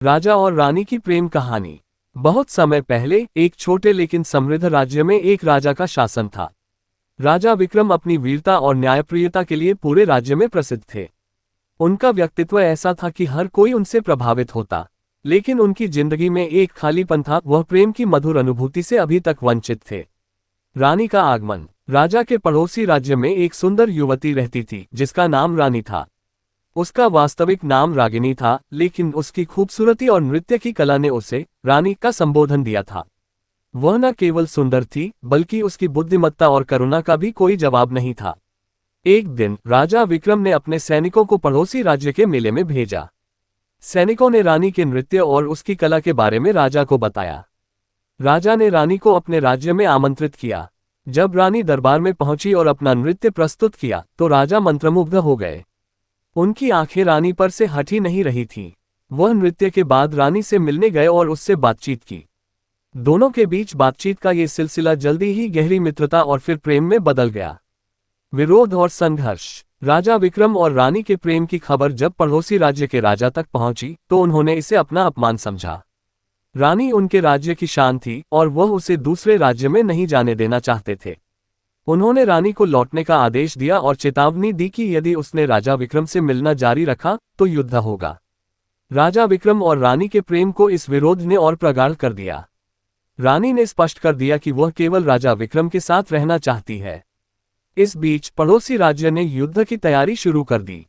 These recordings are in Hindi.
राजा और रानी की प्रेम कहानी। बहुत समय पहले एक छोटे लेकिन समृद्ध राज्य में एक राजा का शासन था। राजा विक्रम अपनी वीरता और न्यायप्रियता के लिए पूरे राज्य में प्रसिद्ध थे। उनका व्यक्तित्व ऐसा था कि हर कोई उनसे प्रभावित होता, लेकिन उनकी जिंदगी में एक खालीपन था। वह प्रेम की मधुर अनुभूति से अभी तक वंचित थे। रानी का आगमन। राजा के पड़ोसी राज्य में एक सुंदर युवती रहती थी जिसका नाम रानी था। उसका वास्तविक नाम रागिनी था, लेकिन उसकी खूबसूरती और नृत्य की कला ने उसे रानी का संबोधन दिया था। वह न केवल सुंदर थी, बल्कि उसकी बुद्धिमत्ता और करुणा का भी कोई जवाब नहीं था। एक दिन राजा विक्रम ने अपने सैनिकों को पड़ोसी राज्य के मेले में भेजा। सैनिकों ने रानी के नृत्य और उसकी कला के बारे में राजा को बताया। राजा ने रानी को अपने राज्य में आमंत्रित किया। जब रानी दरबार में पहुंची और अपना नृत्य प्रस्तुत किया तो राजा मंत्रमुग्ध हो गए। उनकी आंखें रानी पर से हट ही नहीं रही थीं। वह नृत्य के बाद रानी से मिलने गए और उससे बातचीत की। दोनों के बीच बातचीत का ये सिलसिला जल्दी ही गहरी मित्रता और फिर प्रेम में बदल गया। विरोध और संघर्ष। राजा विक्रम और रानी के प्रेम की खबर जब पड़ोसी राज्य के राजा तक पहुंची तो उन्होंने इसे अपना अपमान समझा। रानी उनके राज्य की शान थी और वह उसे दूसरे राज्य में नहीं जाने देना चाहते थे। उन्होंने रानी को लौटने का आदेश दिया और चेतावनी दी कि यदि उसने राजा विक्रम से मिलना जारी रखा तो युद्ध होगा। राजा विक्रम और रानी के प्रेम को इस विरोध ने और प्रगाढ़ कर दिया। रानी ने स्पष्ट कर दिया कि वह केवल राजा विक्रम के साथ रहना चाहती है। इस बीच पड़ोसी राज्य ने युद्ध की तैयारी शुरू कर दी।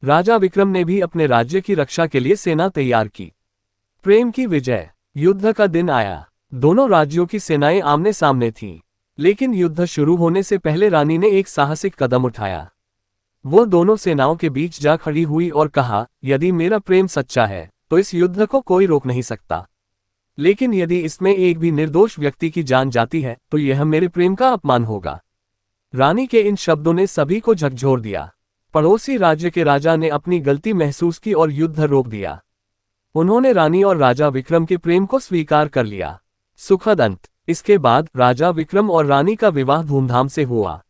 राजा विक्रम ने भी अपने राज्य की रक्षा के लिए सेना तैयार की। प्रेम की विजय। युद्ध का दिन आया। दोनों राज्यों की सेनाएं आमने सामने थीं। लेकिन युद्ध शुरू होने से पहले रानी ने एक साहसिक कदम उठाया। वह दोनों सेनाओं के बीच जा खड़ी हुई और कहा, यदि मेरा प्रेम सच्चा है तो इस युद्ध को कोई रोक नहीं सकता, लेकिन यदि इसमें एक भी निर्दोष व्यक्ति की जान जाती है तो यह मेरे प्रेम का अपमान होगा। रानी के इन शब्दों ने सभी को झकझोर दिया। पड़ोसी राज्य के राजा ने अपनी गलती महसूस की और युद्ध रोक दिया। उन्होंने रानी और राजा विक्रम के प्रेम को स्वीकार कर लिया। सुखद अंत। इसके बाद राजा विक्रम और रानी का विवाह धूमधाम से हुआ।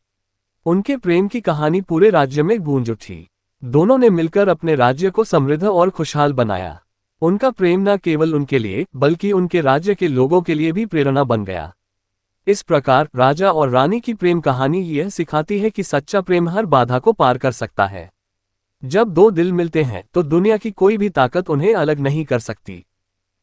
उनके प्रेम की कहानी पूरे राज्य में गूंज उठी। दोनों ने मिलकर अपने राज्य को समृद्ध और खुशहाल बनाया। उनका प्रेम न केवल उनके लिए बल्कि उनके राज्य के लोगों के लिए भी प्रेरणा बन गया। इस प्रकार राजा और रानी की प्रेम कहानी यह सिखाती है कि सच्चा प्रेम हर बाधा को पार कर सकता है। जब दो दिल मिलते हैं तो दुनिया की कोई भी ताकत उन्हें अलग नहीं कर सकती।